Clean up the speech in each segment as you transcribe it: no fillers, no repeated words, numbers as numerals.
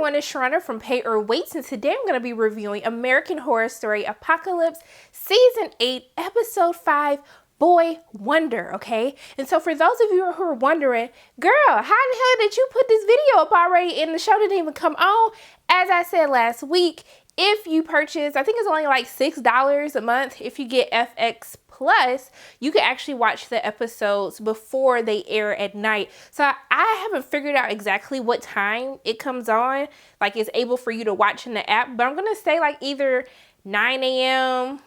everyone, it's Sharana from Pay or Waits, and today I'm going to be reviewing American Horror Story Apocalypse Season 8, Episode 5, Boy Wonder, okay? And so for those of you who are wondering, girl, how the hell did you put this video up already and the show didn't even come on? As I said last week, if you purchase, I think it's only like $6 a month. If you get FX Plus, you can actually watch the episodes before they air at night. So I haven't figured out exactly what time it comes on, like it's able for you to watch in the app, but I'm gonna say like either 9 a.m.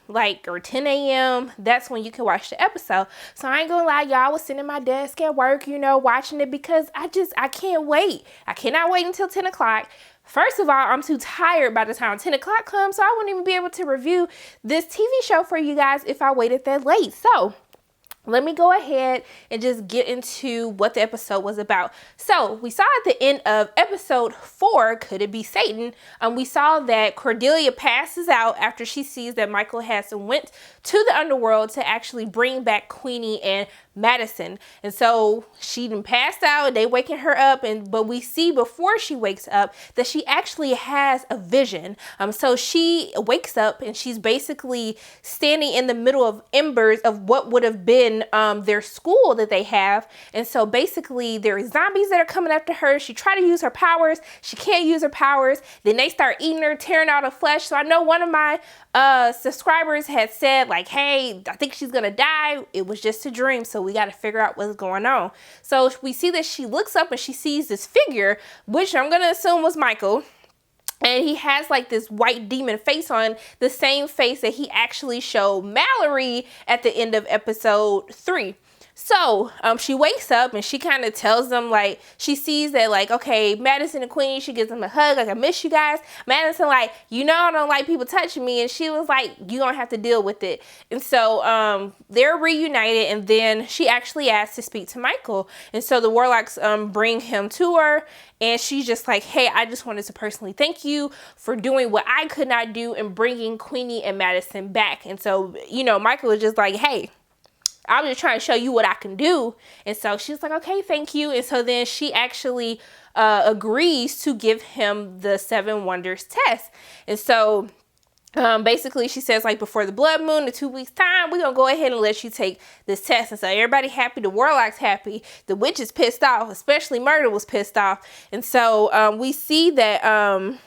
or 10 a.m. That's when you can watch the episode. So I ain't gonna lie, y'all, I was sitting at my desk at work, watching it because I can't wait. I cannot wait until 10 o'clock. First of all, I'm too tired by the time 10 o'clock comes, so I wouldn't even be able to review this TV show for you guys if I waited that late. So let me go ahead and just get into what the episode was about. So we saw at the end of episode 4, Could It Be Satan? We saw that Cordelia passes out after she sees that Michael has went to the underworld to actually bring back Queenie and Madison. And so she done passed out, they waking her up, but we see before she wakes up that she actually has a vision. So she wakes up and she's basically standing in the middle of embers of what would have been their school that they have. And so basically there are zombies that are coming after her. She tried to use her powers, she can't use her powers. Then they start eating her, tearing out her flesh. So I know one of my subscribers had said like, hey, I think she's gonna die. It was just a dream. So we got to figure out what's going on. So we see that she looks up and she sees this figure, which I'm going to assume was Michael. And he has like this white demon face on, the same face that he actually showed Mallory at the end of episode 3. So she wakes up and she kind of tells them, like, she sees that like, okay, Madison and Queenie, she gives them a hug, like, I miss you guys. Madison like, I don't like people touching me. And she was like, you don't have to deal with it. And so they're reunited, and then she actually asks to speak to Michael. And so the Warlocks bring him to her, and she's just like, hey, I just wanted to personally thank you for doing what I could not do and bringing Queenie and Madison back. And so, Michael was just like, hey, I'm just trying to show you what I can do. And so she's like, okay, thank you. And so then she actually agrees to give him the 7 Wonders test. And so basically she says, like, before the blood moon in 2 weeks time, we're gonna go ahead and let you take this test. And so everybody happy, the Warlock's happy, the witch is pissed off, especially Murder was pissed off. And so we see that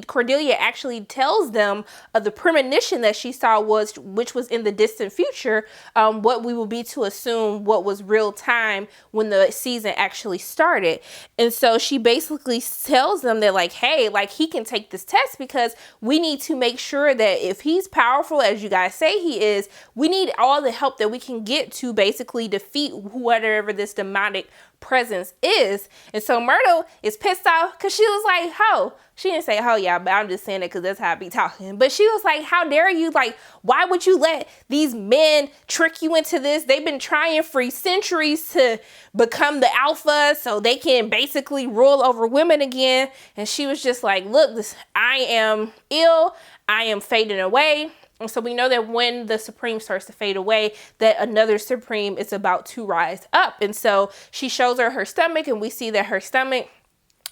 Cordelia actually tells them of the premonition that she saw which was in the distant future, what we will be to assume what was real time when the season actually started. And so she basically tells them that, like, hey, like, he can take this test because we need to make sure that if he's powerful as you guys say he is, we need all the help that we can get to basically defeat whatever this demonic presence is. And so Myrtle is pissed off because she was like, ho. She didn't say ho, yeah, but I'm just saying it because that's how I be talking. But she was like, how dare you? Like, why would you let these men trick you into this? They've been trying for centuries to become the alpha so they can basically rule over women again. And she was just like, look, I am ill. I am fading away. And so we know that when the Supreme starts to fade away, that another Supreme is about to rise up. And so she shows her stomach, and we see that her stomach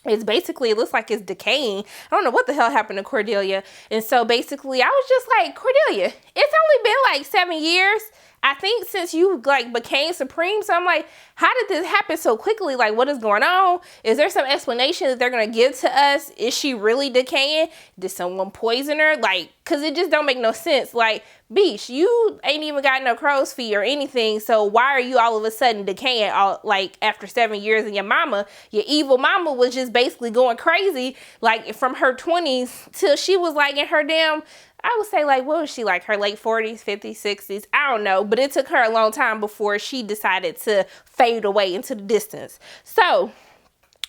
is basically, it looks like it's decaying. I don't know what the hell happened to Cordelia. And so basically I was just like, Cordelia, it's only been like 7 years, I think, since you like became Supreme. So I'm like, how did this happen so quickly? Like, what is going on? Is there some explanation that they're going to give to us? Is she really decaying? Did someone poison her? Like, cause it just don't make no sense. Like, Beach, you ain't even got no crow's feet or anything. So why are you all of a sudden decaying like after 7 years? And your evil mama was just basically going crazy, like from her 20s till she was like in her damn, I would say, like, what was she, like her late 40s, 50s, 60s? I don't know. But it took her a long time before she decided to fade away into the distance. So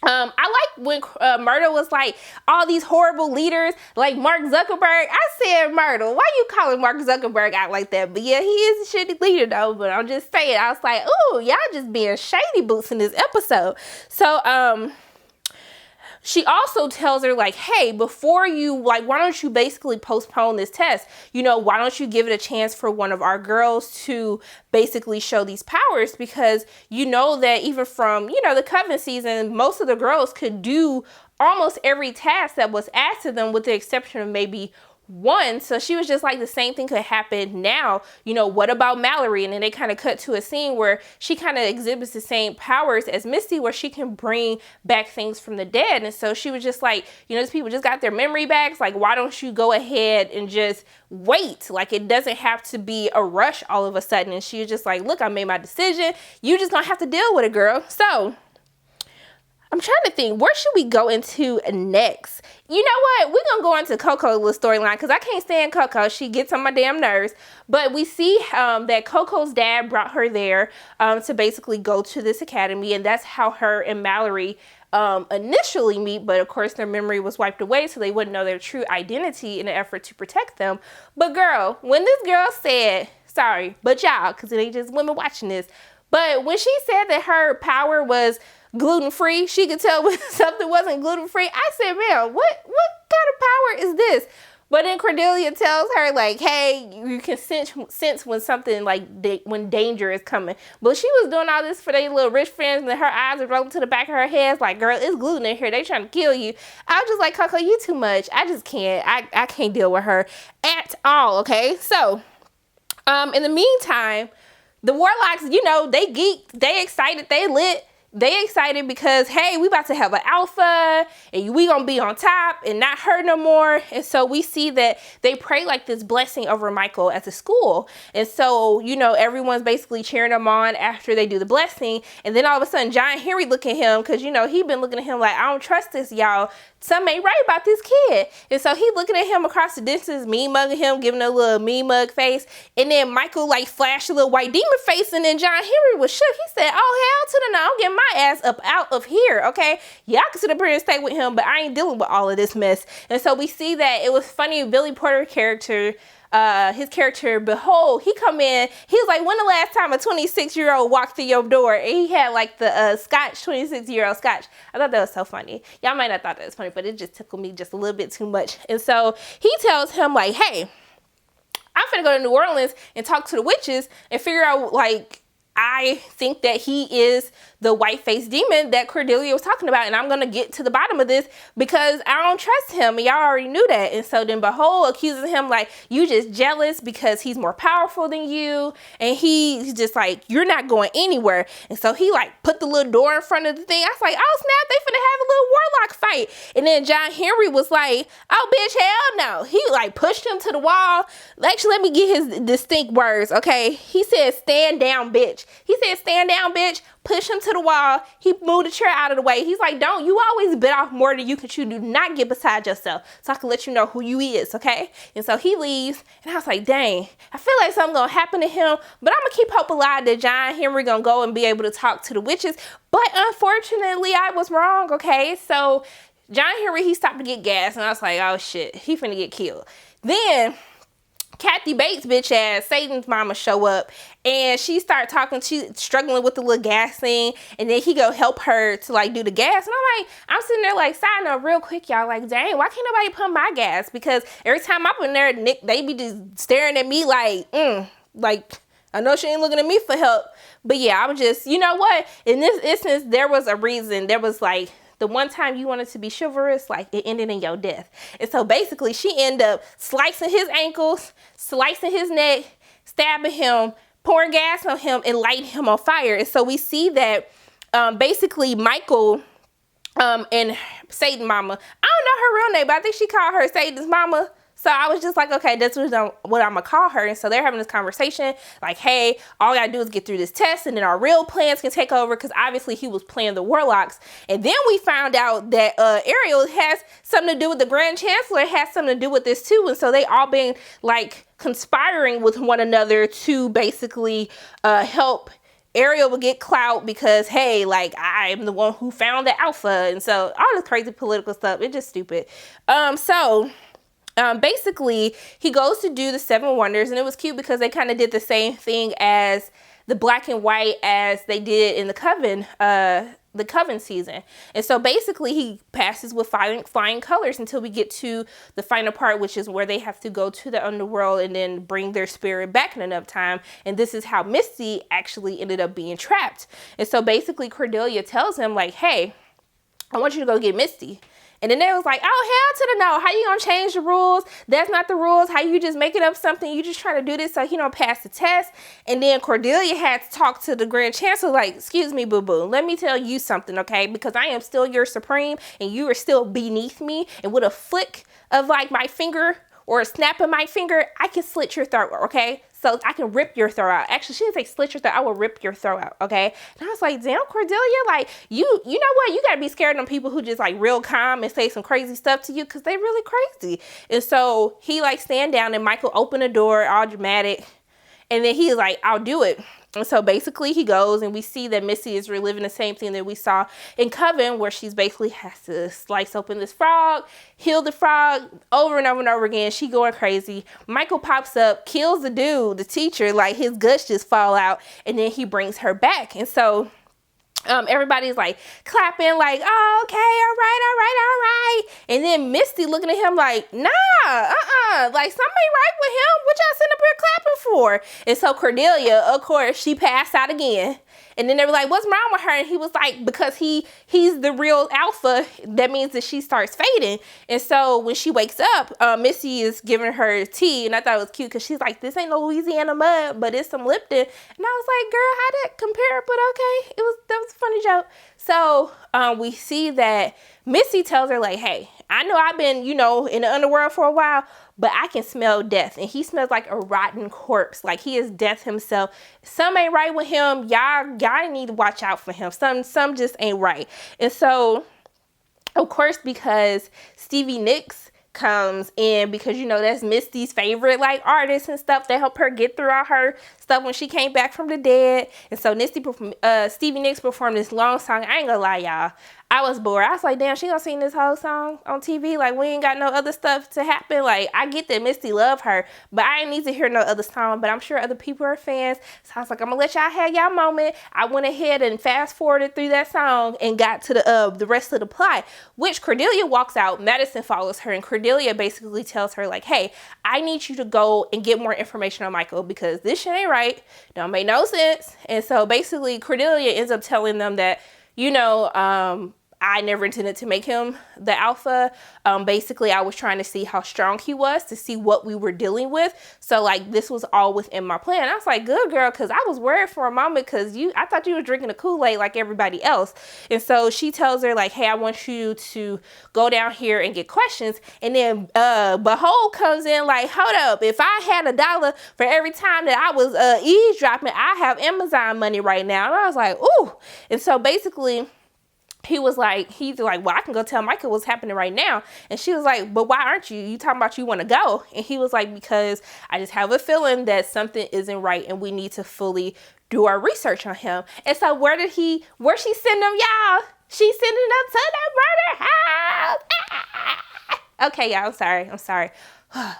I like when Myrtle was like, all these horrible leaders like Mark Zuckerberg. I said, Myrtle, why you calling Mark Zuckerberg out like that? But yeah, he is a shitty leader though. But I'm just saying, I was like, ooh, y'all just being shady boots in this episode. So she also tells her like, hey, before you, like, why don't you basically postpone this test? You know, why don't you give it a chance for one of our girls to basically show these powers? Because you know that even from, you know, the Coven season, most of the girls could do almost every task that was asked of them with the exception of maybe one. So she was just like, the same thing could happen now. You know, what about Mallory? And then they kind of cut to a scene where she kind of exhibits the same powers as Misty, where she can bring back things from the dead. And so she was just like, you know, these people just got their memory back. Like, why don't you go ahead and just wait? Like, it doesn't have to be a rush all of a sudden. And she was just like, look, I made my decision. You just gonna have to deal with it, girl. So I'm trying to think, where should we go into next? You know what? We're going to go into Coco's little storyline because I can't stand Coco. She gets on my damn nerves. But we see that Coco's dad brought her there to basically go to this academy. And that's how her and Mallory initially meet. But of course, their memory was wiped away, so they wouldn't know their true identity in an effort to protect them. But girl, when this girl said, sorry, but y'all, because it ain't just women watching this. But when she said that her power was gluten-free, she could tell when something wasn't gluten-free. I said, man, what kind of power is this? But then Cordelia tells her, like, hey, you can sense when something, like, when danger is coming. But she was doing all this for their little rich friends, and her eyes are rolling to the back of her head, like, girl, it's gluten in here. They trying to kill you. I was just like, Coco, you too much. I just can't. I can't deal with her at all, okay? So, in the meantime, the Warlocks, you know, they geeked, they excited, they lit. They excited because, hey, we about to have an alpha and we gonna be on top and not hurt no more. And so we see that they pray like this blessing over Michael at the school. And so, you know, everyone's basically cheering him on after they do the blessing. And then all of a sudden, John Henry look at him because, you know, he been looking at him like, I don't trust this, y'all. Something ain't right about this kid. And so he looking at him across the distance, mean mugging him, giving a little mean mug face. And then Michael like flashed a little white demon face. And then John Henry was shook. He said, oh, hell to the no. I'm getting my ass up out of here. Okay. Y'all can sit up here and stay with him, but I ain't dealing with all of this mess. And so we see that it was funny. Billy Porter character, his character, Behold, he come in, he was like, when the last time a 26-year-old walked through your door? And he had like the Scotch, 26-year-old Scotch. I thought that was so funny. Y'all might not thought that was funny, but it just tickled me just a little bit too much. And so he tells him like, hey, I'm finna go to New Orleans and talk to the witches and figure out, like, I think that he is the white-faced demon that Cordelia was talking about, and I'm going to get to the bottom of this because I don't trust him, and y'all already knew that. And so then Behold accuses him like, you just jealous because he's more powerful than you, and he's just like, you're not going anywhere. And so he like put the little door in front of the thing. I was like, oh snap, they finna have a little Warlock fight. And then John Henry was like, oh bitch, hell no. He like pushed him to the wall. Actually, let me get his distinct words, okay? He said, stand down, bitch. He said, stand down, bitch. Push him to the wall. He moved the chair out of the way. He's like, don't, you always bit off more than you can chew. Do not get beside yourself so I can let you know who you is, okay? And so he leaves, and I was like, dang, I feel like something's gonna happen to him, but I'm gonna keep hope alive that John Henry gonna go and be able to talk to the witches. But unfortunately, I was wrong, okay? So John Henry, he stopped to get gas, and I was like, oh shit, he finna get killed. Then Kathy Bates, bitch ass, Satan's mama show up, and she start talking, she's struggling with the little gas thing, and then he go help her to like do the gas. And I'm like, I'm sitting there like, side note real quick, y'all, like, dang, why can't nobody pump my gas? Because every time I'm in there, Nick, they be just staring at me like, like, I know she ain't looking at me for help. But yeah, I'm just, you know what? In this instance, there was a reason. There was like, the one time you wanted to be chivalrous, like it ended in your death. And so basically she ended up slicing his ankles, slicing his neck, stabbing him, pouring gas on him, and lighting him on fire. And so we see that basically Michael and Satan mama, I don't know her real name, but I think she called her Satan's mama. So I was just like, okay, that's what I'm gonna call her. And so they're having this conversation like, hey, all we gotta do is get through this test and then our real plans can take over, because obviously he was playing the Warlocks. And then we found out that Ariel has something to do with the Grand Chancellor, has something to do with this too. And so they all been like conspiring with one another to basically help Ariel will get clout because, hey, like, I'm the one who found the alpha. And so all this crazy political stuff, it's just stupid. Basically, he goes to do the 7 wonders, and it was cute because they kind of did the same thing as the black and white as they did in the Coven season. And so basically he passes with flying colors until we get to the final part, which is where they have to go to the underworld and then bring their spirit back in enough time. And this is how Misty actually ended up being trapped. And so basically Cordelia tells him like, hey, I want you to go get Misty. And then they was like, oh, hell to the no. How you gonna change the rules? That's not the rules. How you just making up something? You just trying to do this so he don't pass the test. And then Cordelia had to talk to the Grand Chancellor like, excuse me, boo-boo. Let me tell you something, okay? Because I am still your supreme and you are still beneath me. And with a flick of like my finger or a snap of my finger, I can slit your throat, okay? So I can rip your throat out. Actually, she didn't say slit your throat. I will rip your throat out, okay? And I was like, damn, Cordelia, like, you know what? You got to be scared of them people who just, like, real calm and say some crazy stuff to you because they really crazy. And so he, like, stand down and Michael opened the door, all dramatic. And then he's like, I'll do it. And so basically he goes and we see that Missy is reliving the same thing that we saw in Coven, where she's basically has to slice open this frog, heal the frog over and over and over again. She going crazy. Michael pops up, kills the dude, the teacher, like his guts just fall out, and then he brings her back. And so everybody's like clapping like, oh, okay, all right. And then Misty looking at him like, nah, like something ain't right with him. What y'all sitting up here clapping for? And so Cordelia, of course, she passed out again. And then they were like, what's wrong with her? And he was like, because he's the real alpha, that means that she starts fading. And so when she wakes up, Missy is giving her tea. And I thought it was cute because she's like, this ain't no Louisiana mud, but it's some Lipton. And I was like, girl, how'd that compare? But okay, that was a funny joke. So we see that Missy tells her like, hey, I know I've been, in the underworld for a while, but I can smell death. And he smells like a rotten corpse. Like he is death himself. Something ain't right with him. Y'all need to watch out for him. Some just ain't right. And so, of course, because Stevie Nicks comes in, because that's Misty's favorite like artist and stuff that helped her get through all her stuff when she came back from the dead. And so Stevie Nicks performed this long song. I ain't gonna lie, y'all, I was bored. I was like, damn, she gonna sing this whole song on TV? Like, we ain't got no other stuff to happen. Like, I get that Misty love her, but I didn't need to hear no other song. But I'm sure other people are fans. So I was like, I'm gonna let y'all have y'all moment. I went ahead and fast forwarded through that song and got to the rest of the plot, which Cordelia walks out. Madison follows her, and Cordelia basically tells her like, hey, I need you to go and get more information on Michael because this shit ain't right. Don't make no sense. And so basically Cordelia ends up telling them that, I never intended to make him the alpha. Basically, I was trying to see how strong he was to see what we were dealing with. So, like, this was all within my plan. I was like, good girl, because I was worried for a moment because I thought you were drinking the Kool-Aid like everybody else. And so she tells her, like, hey, I want you to go down here and get questions. And then Behold comes in like, hold up. If I had $1 for every time that I was eavesdropping, I have Amazon money right now. And I was like, ooh. And so basically, he's like, well, I can go tell Michael what's happening right now. And she was like, but why aren't you? You talking about you want to go? And he was like, because I just have a feeling that something isn't right and we need to fully do our research on him. And so where she send him, y'all? She sending them to the murder house. Okay, y'all, I'm sorry.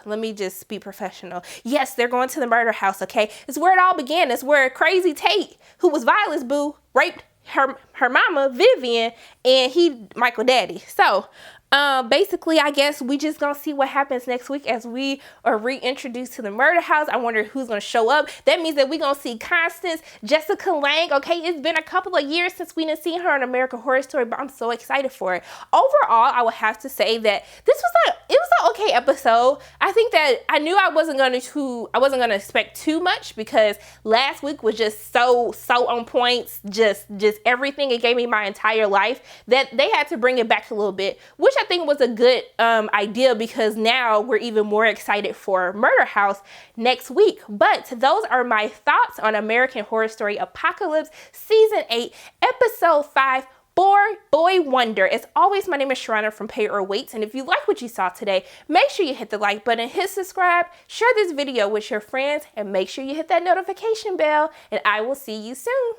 Let me just be professional. Yes, they're going to the murder house, okay? It's where it all began. It's where Crazy Tate, who was Violet's boo, raped her mama, Vivian, and Michael Daddy. So, basically, I guess we just gonna see what happens next week as we are reintroduced to the murder house. I wonder who's gonna show up. That means that we gonna see Constance, Jessica Lange. Okay, it's been a couple of years since we didn't see her in American Horror Story, but I'm so excited for it. Overall, I would have to say that it was an okay episode. I think that I knew I wasn't gonna expect too much because last week was just so on point, just everything. It gave me my entire life that they had to bring it back a little bit, which I think was a good idea because now we're even more excited for Murder House next week. But those are my thoughts on American Horror Story Apocalypse Season 8, Episode 5, Boy Wonder. As always, my name is Sharana from Pay or Waits, and if you like what you saw today, make sure you hit the like button, hit subscribe, share this video with your friends, and make sure you hit that notification bell, and I will see you soon.